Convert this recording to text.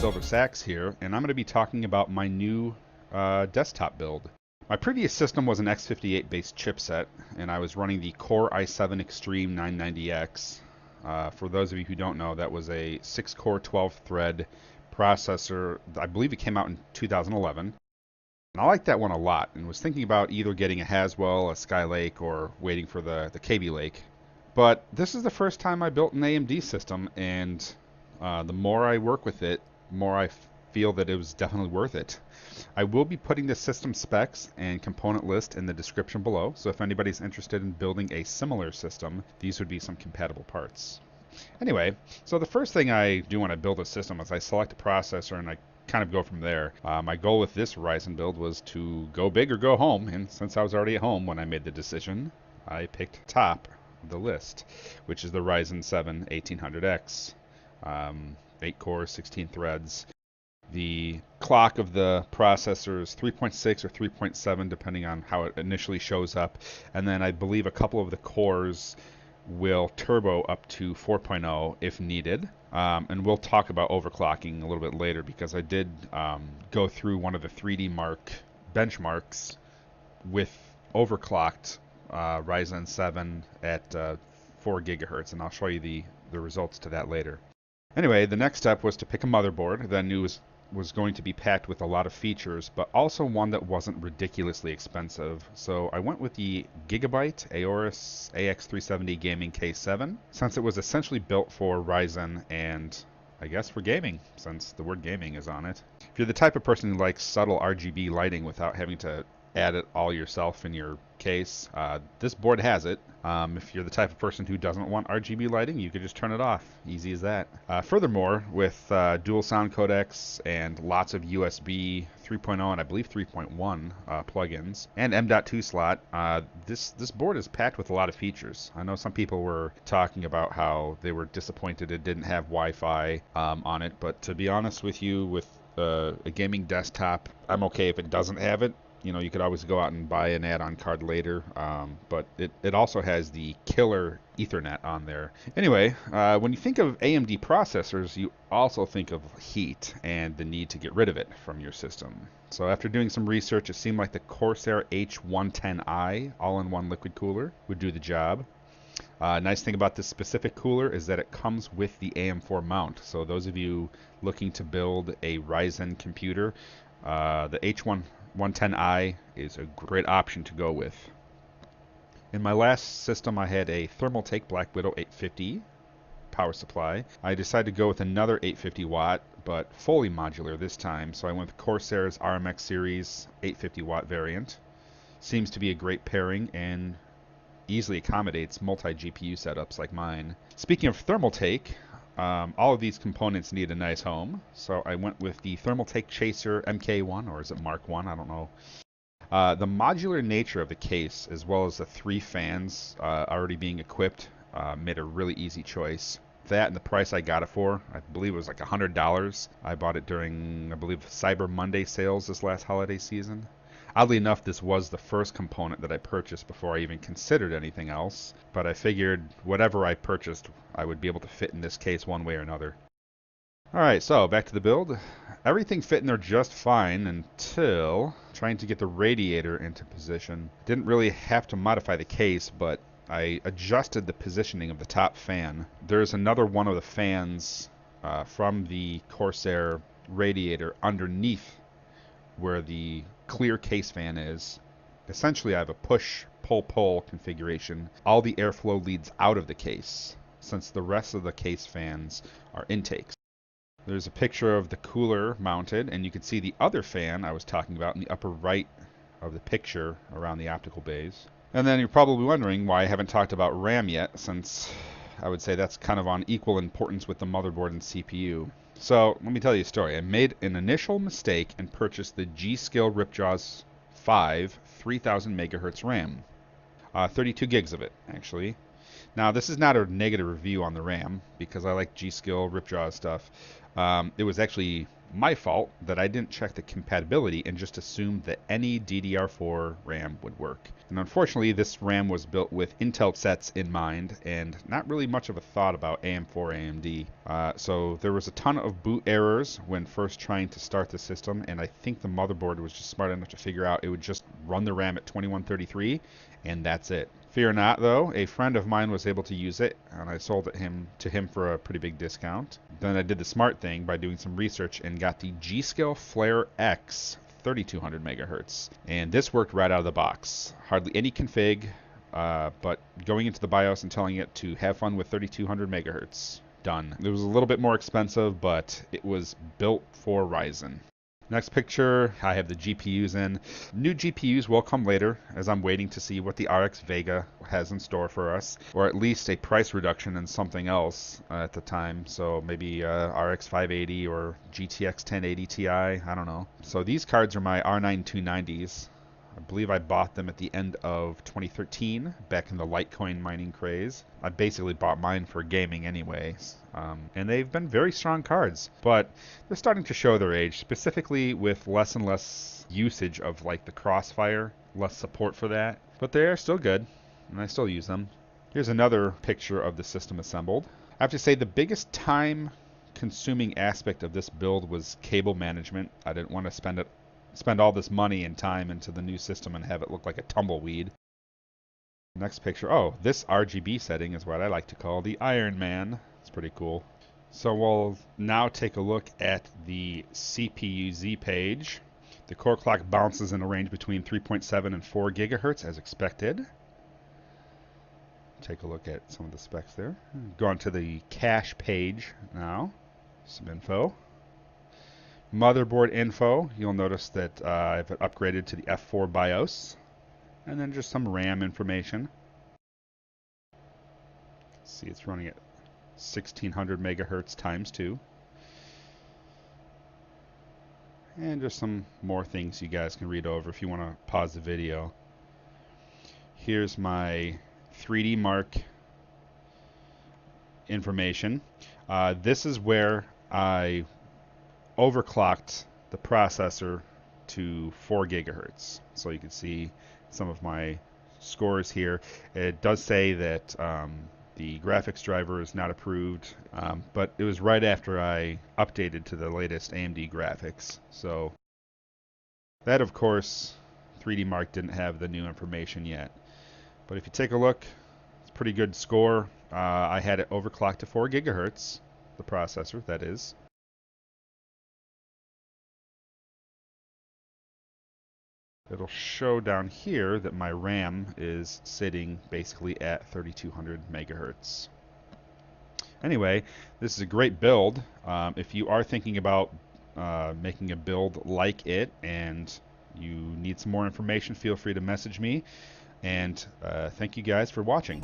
Silver Sacks here, and I'm going to be talking about my new desktop build. My previous system was an x58 based chipset, and I was running the Core i7 Extreme 990X. For those of you who don't know, that was a 6-core 12-thread processor. I believe it came out in 2011. And I liked that one a lot, and was thinking about either getting a Haswell, a Skylake, or waiting for the Kaby Lake. But this is the first time I built an AMD system, and the more I work with it, the more I feel that it was definitely worth it. I will be putting the system specs and component list in the description below, so if anybody's interested in building a similar system, these would be some compatible parts. Anyway, so the first thing I do when I build a system is I select a processor and I kind of go from there. My goal with this Ryzen build was to go big or go home, and since I was already at home when I made the decision, I picked top of the list, which is the Ryzen 7 1800X. 8 cores, 16 threads. The clock of the processor is 3.6 or 3.7 depending on how it initially shows up, and then I believe a couple of the cores will turbo up to 4.0 if needed. And we'll talk about overclocking a little bit later, because I did go through one of the 3D Mark benchmarks with overclocked Ryzen 7 at 4 gigahertz, and I'll show you the results to that later. Anyway, the next step was to pick a motherboard that I knew was going to be packed with a lot of features, but also one that wasn't ridiculously expensive. So I went with the Gigabyte Aorus AX370 Gaming K7, since it was essentially built for Ryzen and I guess for gaming, since the word gaming is on it. If you're the type of person who likes subtle RGB lighting without having to add it all yourself in your case, this board has it. If you're the type of person who doesn't want RGB lighting, you could just turn it off. Easy as that. Furthermore, with dual sound codecs and lots of USB 3.0 and I believe 3.1 plugins and M.2 slot, this board is packed with a lot of features. I know some people were talking about how they were disappointed it didn't have Wi-Fi on it, but to be honest with you, with a gaming desktop, I'm okay if it doesn't have it. You know, you could always go out and buy an add-on card later, but it also has the killer Ethernet on there. Anyway, when you think of AMD processors, you also think of heat and the need to get rid of it from your system. So after doing some research, it seemed like the Corsair H110i all-in-one liquid cooler would do the job. Nice thing about this specific cooler is that it comes with the AM4 mount. So those of you looking to build a Ryzen computer, the H110i is a great option to go with. In my last system, I had a Thermaltake Black Widow 850 power supply. I decided to go with another 850 watt, but fully modular this time, so I went with Corsair's RMX series 850 watt variant. Seems to be a great pairing and easily accommodates multi-GPU setups like mine. Speaking of Thermaltake, all of these components need a nice home, so I went with the Thermaltake Chaser MK1, or is it Mark 1? I don't know. The modular nature of the case, as well as the 3 fans already being equipped, made a really easy choice. That and the price I got it for, I believe it was like $100. I bought it during, I believe, Cyber Monday sales this last holiday season. Oddly enough, this was the first component that I purchased before I even considered anything else, but I figured whatever I purchased, I would be able to fit in this case one way or another. Alright, so back to the build. Everything fit in there just fine until trying to get the radiator into position. Didn't really have to modify the case, but I adjusted the positioning of the top fan. There's another one of the fans from the Corsair radiator underneath where the clear case fan is. Essentially, I have a push-pull-pull configuration. All the airflow leads out of the case, since the rest of the case fans are intakes. There's a picture of the cooler mounted, and you can see the other fan I was talking about in the upper right of the picture around the optical bays. And then you're probably wondering why I haven't talked about RAM yet, since I would say that's kind of on equal importance with the motherboard and CPU. So let me tell you a story. I made an initial mistake and purchased the G.Skill Ripjaws 5 3000 megahertz RAM. 32 gigs of it, actually. Now, this is not a negative review on the RAM, because I like G.Skill Ripjaw stuff. It was actually My fault that I didn't check the compatibility and just assumed that any DDR4 RAM would work. And unfortunately, this RAM was built with Intel sets in mind and not really much of a thought about AM4 AMD. So there was a ton of boot errors when first trying to start the system, and I think the motherboard was just smart enough to figure out it would just run the RAM at 2133, and that's it. Fear not, though, a friend of mine was able to use it, and I sold it to him for a pretty big discount. Then I did the smart thing by doing some research and got the G.Skill FlareX 3200 megahertz, and this worked right out of the box. Hardly any config, but going into the BIOS and telling it to have fun with 3200 megahertz. Done. It was a little bit more expensive, but it was built for Ryzen. Next picture, I have the GPUs in. New GPUs will come later, as I'm waiting to see what the RX Vega has in store for us, or at least a price reduction in something else at the time. So maybe RX 580 or GTX 1080 Ti, I don't know. So these cards are my R9 290s. I believe I bought them at the end of 2013, back in the Litecoin mining craze. I basically bought mine for gaming anyways, and they've been very strong cards, but they're starting to show their age, specifically with less and less usage of like the Crossfire, less support for that, but they are still good, and I still use them. Here's another picture of the system assembled. I have to say the biggest time-consuming aspect of this build was cable management. I didn't want to spend all this money and time into the new system and have it look like a tumbleweed. Next picture, oh, this RGB setting is what I like to call the Iron Man. It's pretty cool. So we'll now take a look at the CPU Z page. The core clock bounces in a range between 3.7 and 4 gigahertz as expected. Take a look at some of the specs there. Go on to the cache page now. Some info. Motherboard info, you'll notice that I've upgraded to the F4 BIOS, and then just some RAM information. See, it's running at 1600 megahertz times 2. And just some more things you guys can read over if you want to pause the video. Here's my 3D Mark information. This is where I overclocked the processor to 4 gigahertz. So you can see some of my scores here. It does say that the graphics driver is not approved, but it was right after I updated to the latest AMD graphics. So that, of course, 3D Mark didn't have the new information yet. But if you take a look, it's a pretty good score. I had it overclocked to 4 gigahertz, the processor, that is. It'll show down here that my RAM is sitting basically at 3200 megahertz. Anyway, this is a great build. If you are thinking about making a build like it and you need some more information, feel free to message me. And thank you guys for watching.